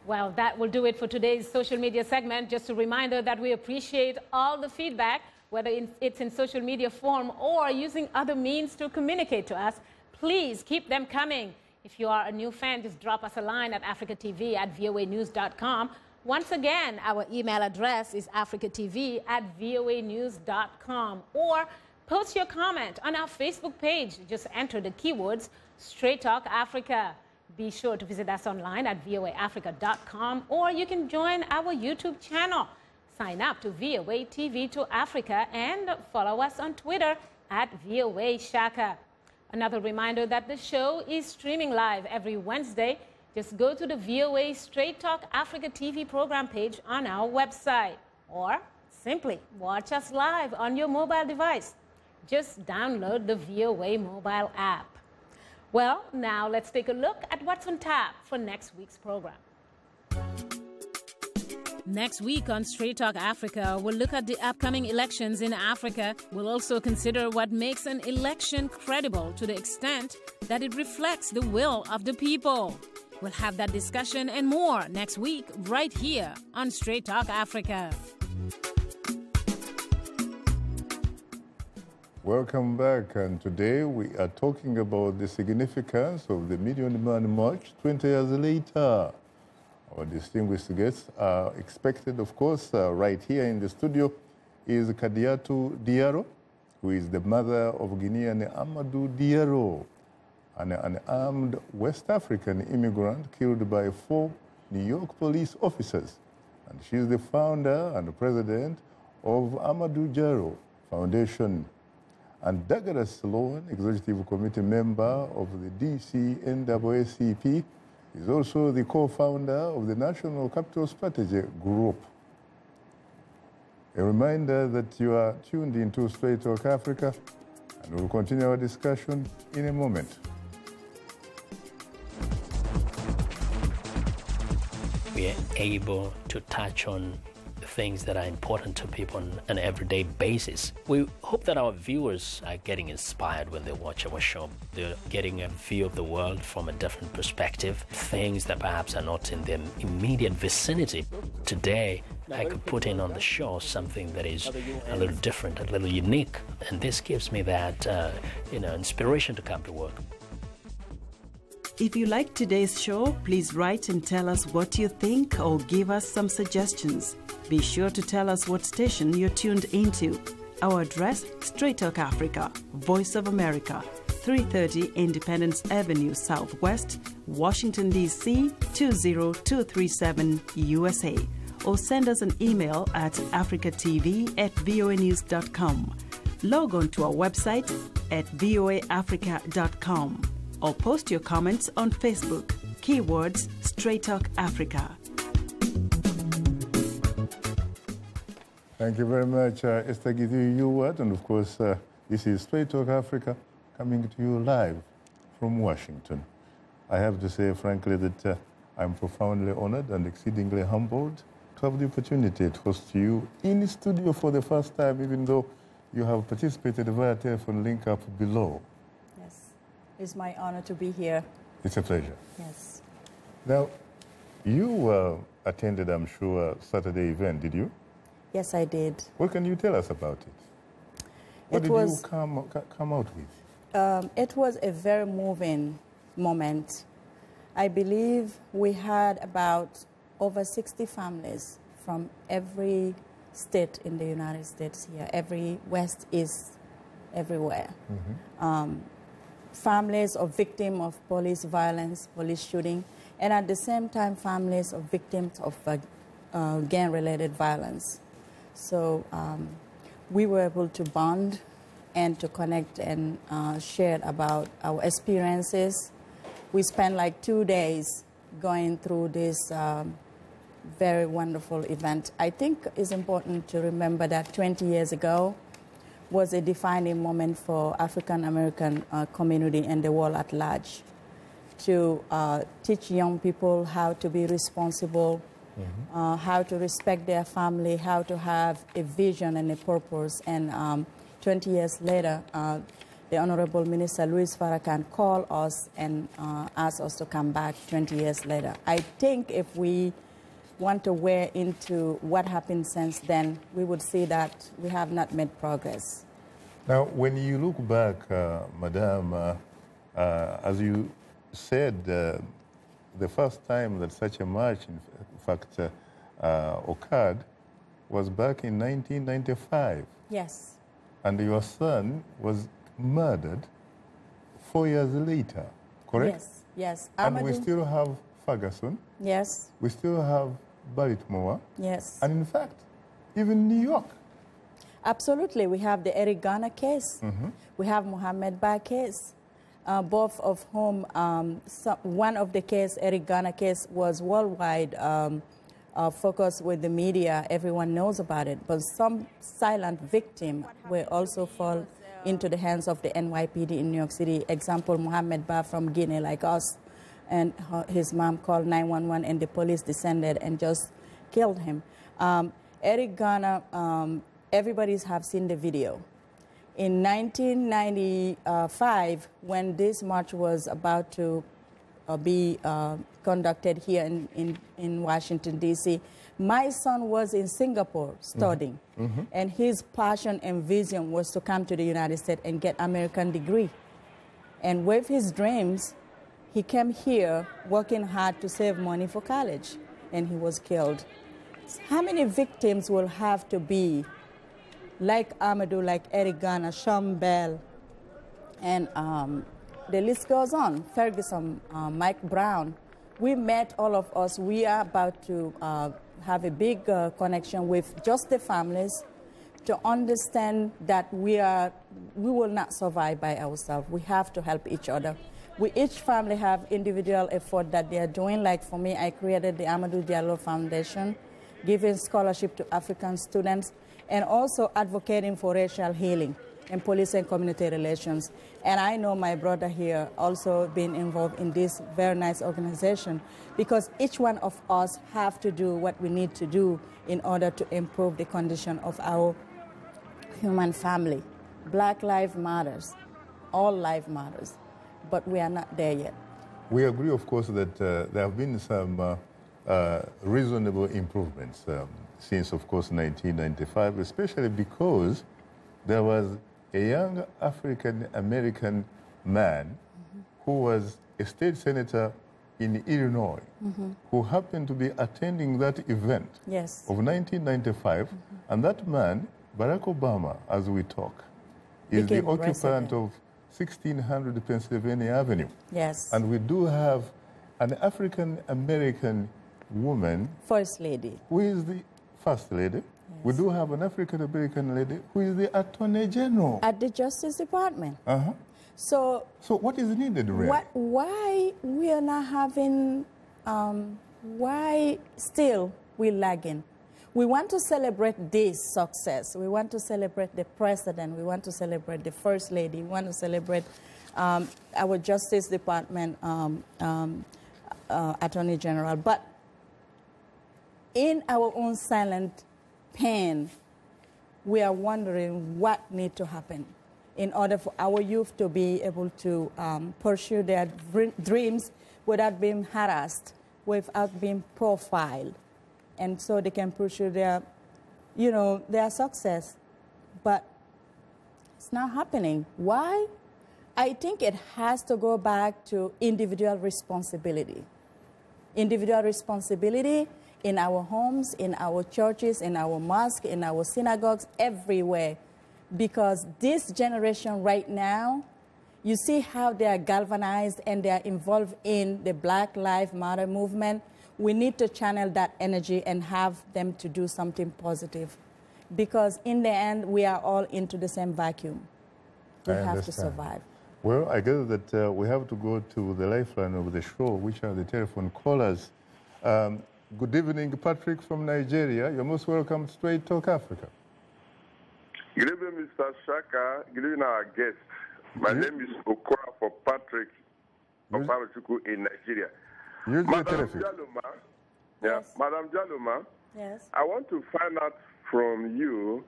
Well, that will do it for today's social media segment. Just a reminder that we appreciate all the feedback, whether it's in social media form or using other means to communicate to us. Please keep them coming. If you are a new fan, just drop us a line at africatv@voanews.com. Once again, our email address is africatv@voanews.com, or post your comment on our Facebook page. Just enter the keywords Straight Talk Africa. Be sure to visit us online at voaafrica.com, or you can join our YouTube channel. Sign up to VOA TV to Africa and follow us on Twitter at VOA Shaka. Another reminder that the show is streaming live every Wednesday. Just go to the VOA Straight Talk Africa TV program page on our website, or simply watch us live on your mobile device. Just download the VOA mobile app. Well, now let's take a look at what's on tap for next week's program. Next week on Straight Talk Africa, we'll look at the upcoming elections in Africa. We'll also consider what makes an election credible to the extent that it reflects the will of the people. We'll have that discussion and more next week right here on Straight Talk Africa. Welcome back, and today we are talking about the significance of the Million Man March 20 years later. Our distinguished guests are expected, of course, right here in the studio is Kadiatou Diallo, who is the mother of Guinean Amadou Diallo, an unarmed West African immigrant killed by 4 New York police officers. And she's the founder and president of Amadou Diallo Foundation. And Douglas Sloan, executive committee member of the DC NAACP, is also the co-founder of the National Capital Strategy Group. A reminder that you are tuned into Straight Talk Africa, and we'll continue our discussion in a moment. We are able to touch on things that are important to people on an everyday basis. We hope that our viewers are getting inspired when they watch our show. They're getting a view of the world from a different perspective, things that perhaps are not in their immediate vicinity. Today, I could put in on the show something that is a little different, a little unique, and this gives me that inspiration to come to work. If you like today's show, please write and tell us what you think or give us some suggestions. Be sure to tell us what station you're tuned into. Our address, Straight Talk Africa, Voice of America, 330 Independence Avenue Southwest, Washington, D.C. 20237 USA. Or send us an email at africatv@voanews.com. Log on to our website at voaafrica.com. Or post your comments on Facebook. Keywords Straight Talk Africa. Thank you very much, Esther Githi-Ewart. And of course, this is Straight Talk Africa coming to you live from Washington. I have to say, frankly, that I'm profoundly honored and exceedingly humbled to have the opportunity to host you in the studio for the first time, even though you have participated via telephone link up below. It's my honor to be here. It's a pleasure. Yes. Now, you attended, I'm sure, Saturday event, did you? Yes, I did. What can you tell us about it? What did you come out with? It was a very moving moment. I believe we had about over 60 families from every state in the United States here, every West, East, everywhere. Mm-hmm. Families of victims of police violence, police shooting, and at the same time, families of victims of gang-related violence. So we were able to bond and to connect and share about our experiences. We spent like 2 days going through this very wonderful event. I think it's important to remember that 20 years ago, was a defining moment for African American community and the world at large, to teach young people how to be responsible, how to respect their family, how to have a vision and a purpose. And 20 years later, the Honorable Minister Louis Farrakhan called us and asked us to come back 20 years later. I think if we want to wear into what happened since then, we would see that we have not made progress. Now, when you look back, Madam, as you said, the first time that such a march, in fact, occurred was back in 1995. Yes. And your son was murdered 4 years later, correct? Yes, yes. And we still have Ferguson. Yes. We still have Baltimore. Yes. And in fact, even New York. Absolutely. We have the Eric Garner case. We have Mohammed Ba case, both of whom, one of the case, Eric Garner case, was worldwide focused with the media. Everyone knows about it. But some silent victims will also fall into the hands of the NYPD in New York City. Example, Mohammed Ba from Guinea, like us, and his mom called 911 and the police descended and just killed him. Eric Garner, everybody have seen the video. In 1995, when this march was about to be conducted here in Washington, D.C., my son was in Singapore studying, and his passion and vision was to come to the United States and get American degree. And with his dreams, he came here working hard to save money for college, and he was killed. How many victims will have to be like Amadou, like Eric Garner, Sean Bell, and the list goes on, Ferguson, Mike Brown. We met, all of us. We are about to have a big connection with just the families to understand that we will not survive by ourselves. We have to help each other. We each family have individual effort that they are doing. Like for me, I created the Amadou Diallo Foundation, giving scholarship to African students, and also advocating for racial healing and police and community relations. And I know my brother here also been involved in this very nice organization, because each one of us have to do what we need to do in order to improve the condition of our human family. Black life matters, all life matters, but we are not there yet. We agree, of course, that there have been some reasonable improvements since, of course, 1995, especially because there was a young African-American man who was a state senator in Illinois, who happened to be attending that event of 1995. And that man, Barack Obama, as we talk, is the occupant of 1600 Pennsylvania Avenue. Yes. And we do have an African-American woman. First lady. Who is the first lady. We do have an African-American lady who is the Attorney General. At the Justice Department. So what is needed, really? Why we are not having, why still we're lagging? We want to celebrate this success. We want to celebrate the president. We want to celebrate the first lady. We want to celebrate our Justice Department Attorney General. But in our own silent pain, we are wondering what needs to happen in order for our youth to be able to pursue their dreams without being harassed, without being profiled, and so they can pursue their, their success. But it's not happening. Why? I think it has to go back to individual responsibility. Individual responsibility in our homes, in our churches, in our mosques, in our synagogues, everywhere. Because this generation right now, you see how they are galvanized and they are involved in the Black Lives Matter movement. We need to channel that energy and have them to do something positive. Because in the end, we are all into the same vacuum. We have to survive. Well, I guess that we have to go to the lifeline of the show, which are the telephone callers. Good evening, Patrick from Nigeria. You're most welcome to Straight Talk Africa. Good evening, Mr. Shaka. Good evening, our guest. My name is Okora for Patrick of Amachuku in Nigeria. Madam Diallo, yes. Madam Diallo, yes. I want to find out from you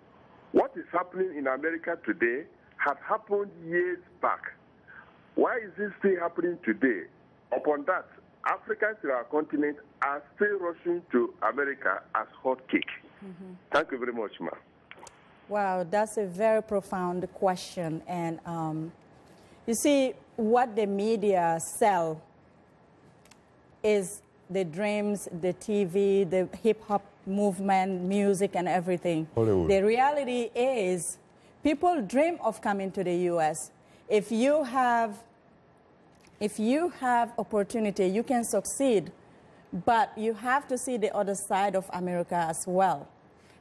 what is happening in America today had happened years back. Why is this still happening today? Upon that, Africans in our continent are still rushing to America as hot cake. Thank you very much, ma'am. Wow, that's a very profound question. And you see, what the media sell is the dreams, the TV, the hip-hop movement, music, and everything. Hollywood. The reality is people dream of coming to the U.S. If you have opportunity, you can succeed, but you have to see the other side of America as well.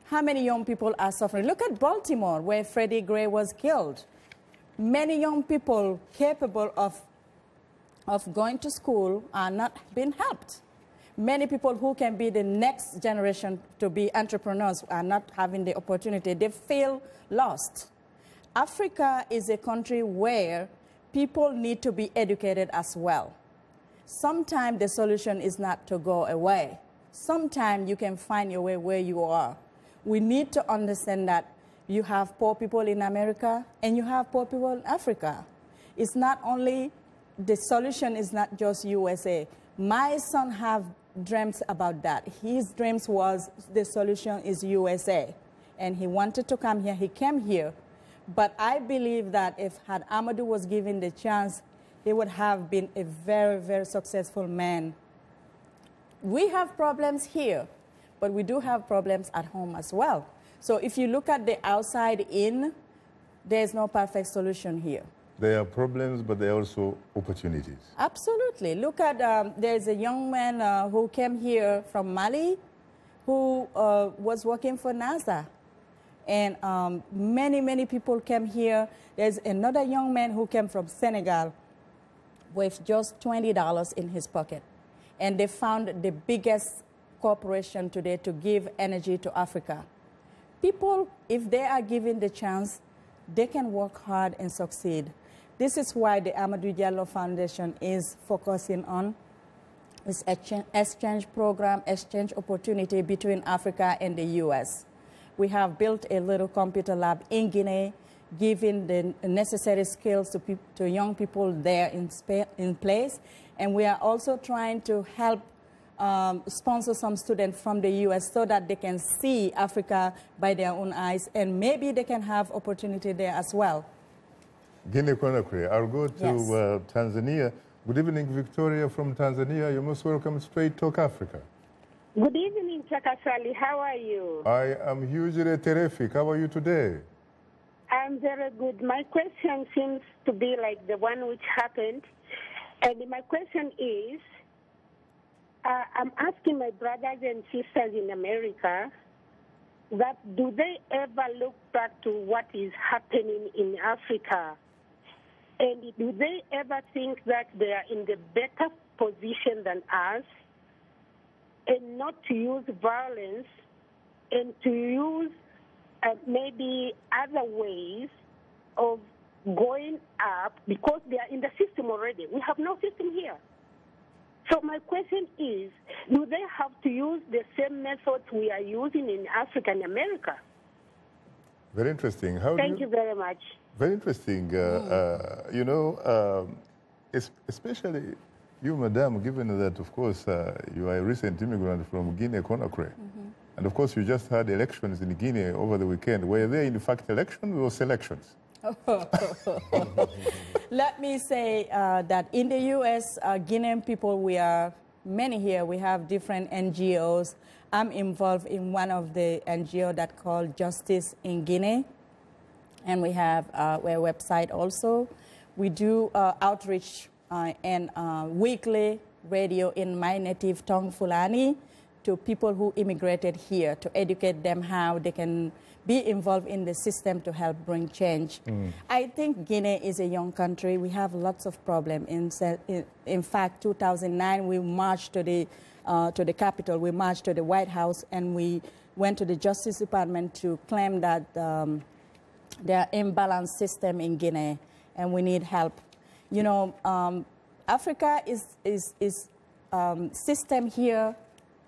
How many young people are suffering? Look at Baltimore, where Freddie Gray was killed. Many young people capable of going to school are not being helped. Many people who can be the next generation to be entrepreneurs are not having the opportunity. They feel lost. Africa is a country where people need to be educated as well. Sometimes the solution is not to go away. Sometimes you can find your way where you are. We need to understand that you have poor people in America and you have poor people in Africa. It's not only, the solution is not just USA. My son have dreams about that. His dreams was the solution is USA. And he wanted to come here, he came here. But I believe that if had Amadou was given the chance, he would have been a very, very successful man. We have problems here, but we do have problems at home as well. So if you look at the outside in, there's no perfect solution here. There are problems, but there are also opportunities. Absolutely. Look at, there's a young man who came here from Mali who was working for NASA. And many, many people came here. There's another young man who came from Senegal with just $20 in his pocket. And they found the biggest corporation today to give energy to Africa. People, if they are given the chance, they can work hard and succeed. This is why the Amadou Diallo Foundation is focusing on this exchange program, exchange opportunity between Africa and the U.S. We have built a little computer lab in Guinea, giving the necessary skills to young people there in place. And we are also trying to help sponsor some students from the U.S. so that they can see Africa by their own eyes, and maybe they can have opportunity there as well. Guinea-Conakry. I'll go to Tanzania. Good evening, Victoria from Tanzania. You're most welcome to Straight Talk Africa. Good evening, Shaka Ssali. How are you? I am hugely terrific. How are you today? I'm very good. My question seems to be like the one which happened. And my question is, I'm asking my brothers and sisters in America that do they ever look back to what is happening in Africa? And do they ever think that they are in the better position than us, and not to use violence and to use maybe other ways of going up, because they are in the system already? We have no system here. So my question is, do they have to use the same methods we are using in Africa and America? Very interesting. Thank you very much. Very interesting. You know, especially you, madam, given that, of course, you are a recent immigrant from Guinea-Conakry. And, of course, you just had elections in Guinea over the weekend. Were they, in fact, elections or selections? Let me say that in the U.S., Guinean people, we are many here. We have different NGOs. I'm involved in one of the NGO that called Justice in Guinea. And we have a website also. We do outreach and weekly radio in my native tongue, Fulani, to people who immigrated here, to educate them how they can be involved in the system to help bring change. I think Guinea is a young country. We have lots of problems. In fact, 2009, we marched to the Capitol. We marched to the White House, and we went to the Justice Department to claim that There are imbalanced system in Guinea, and we need help. You know, Africa is system here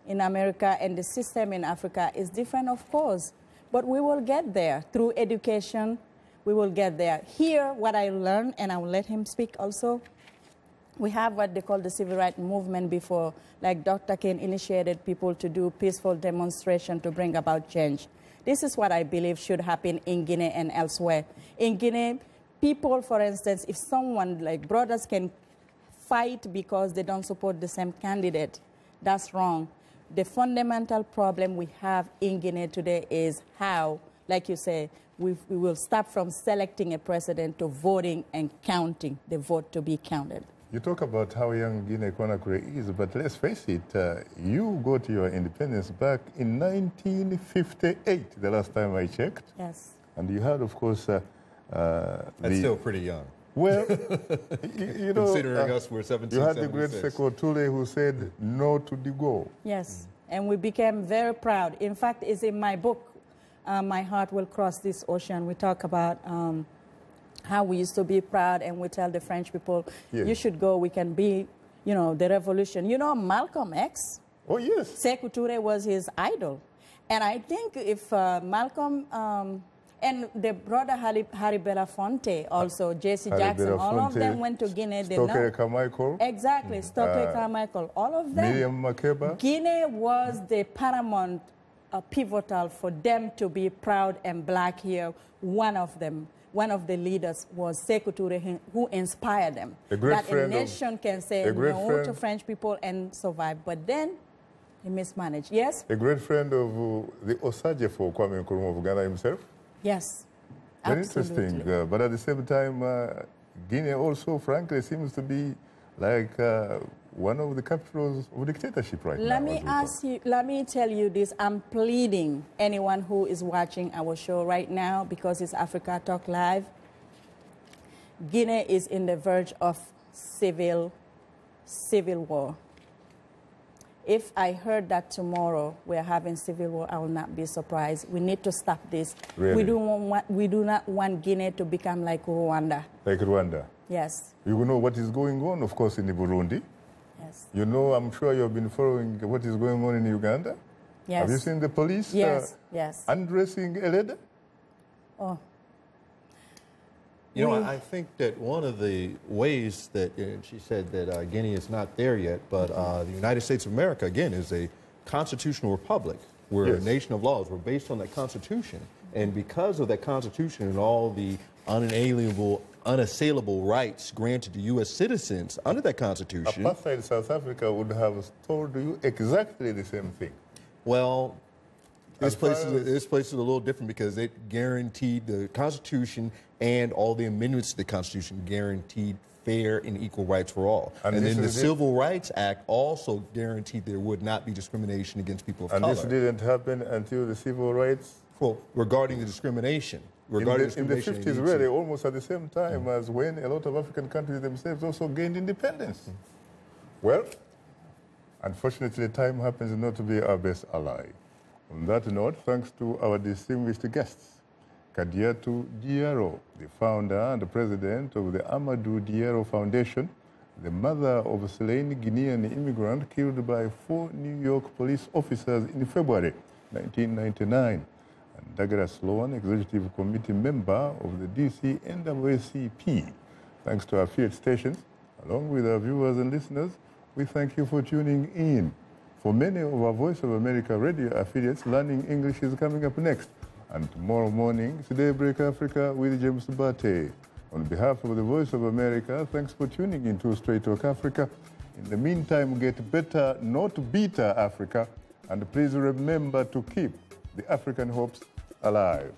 in America, and the system in Africa is different, of course. But we will get there through education. We will get there. Here, what I learned, and I will let him speak also, we have what they call the civil rights movement before, like Dr. King initiated people to do peaceful demonstration to bring about change. This is what I believe should happen in Guinea and elsewhere. In Guinea, people, for instance, if someone like brothers can fight because they don't support the same candidate, that's wrong. The fundamental problem we have in Guinea today is how, like you say, we will start from selecting a president to voting and counting the vote to be counted. You talk about how young Guinea-Conakry is, but let's face it, you got your independence back in 1958, the last time I checked. Yes. And you had, of course... That's still pretty young. Well, you know... Considering us, we're 17, You had the great Sekou Touré who said no to the go. Yes, and we became very proud. In fact, it's in my book, My Heart Will Cross This Ocean. We talk about how we used to be proud, and we tell the French people, yes, you should go, we can be, you know, the revolution. You know, Malcolm X? Oh, yes. Sekou Touré was his idol. And I think if Malcolm, and the brother Harry Belafonte also, J.C. Jackson, all of them went to Guinea. Stokely Carmichael. Exactly, Stokely Carmichael, all of them. Miriam Makeba. Guinea was the paramount, pivotal for them to be proud and black here. One of them, one of the leaders was Sekou Touré, who inspired them. That a nation can say no to French people and survive. But then he mismanaged. Yes? A great friend of the Osajefo, Kwame Nkrumah of Ghana himself. Yes, very absolutely. interesting. But at the same time, Guinea also, frankly, seems to be like one of the capitals of dictatorship right now. Let me tell you this. I'm pleading anyone who is watching our show right now, because it's Africa Talk Live. Guinea is in the verge of civil war. If I heard that tomorrow we're having civil war, I will not be surprised. We need to stop this. Really? We do not want Guinea to become like Rwanda. Like Rwanda? Yes. You know what is going on, of course, in Burundi. Yes. You know, I'm sure you've been following what is going on in Uganda. Yes. Have you seen the police undressing a lady? Oh. You know, I think that one of the ways that she said that Guinea is not there yet, but the United States of America, again, is a constitutional republic. We're a nation of laws. We're based on that Constitution. And because of that Constitution and all the unalienable, unassailable rights granted to U.S. citizens under that Constitution... Apartheid South Africa would have told you exactly the same thing. Well... This place is a little different because it guaranteed the Constitution and all the amendments to the Constitution guaranteed fair and equal rights for all. And then the Civil Rights Act also guaranteed there would not be discrimination against people of color. And this didn't happen until the Civil Rights? Well, regarding the discrimination. In the 50s, really, almost at the same time as when a lot of African countries themselves also gained independence. Well, unfortunately, time happens not to be our best ally. On that note, thanks to our distinguished guests, Kadiatou Diallo, the founder and the president of the Amadou Diallo Foundation, the mother of a slain Guinean immigrant killed by 4 New York police officers in February 1999, and Douglas Sloan, executive committee member of the DC NAACP. Thanks to our affiliate stations, along with our viewers and listeners, we thank you for tuning in. For many of our Voice of America radio affiliates, Learning English is coming up next. And tomorrow morning, it's Daybreak Africa with James Bate. On behalf of the Voice of America, thanks for tuning in to Straight Talk Africa. In the meantime, get better, not bitter Africa. And please remember to keep the African hopes alive.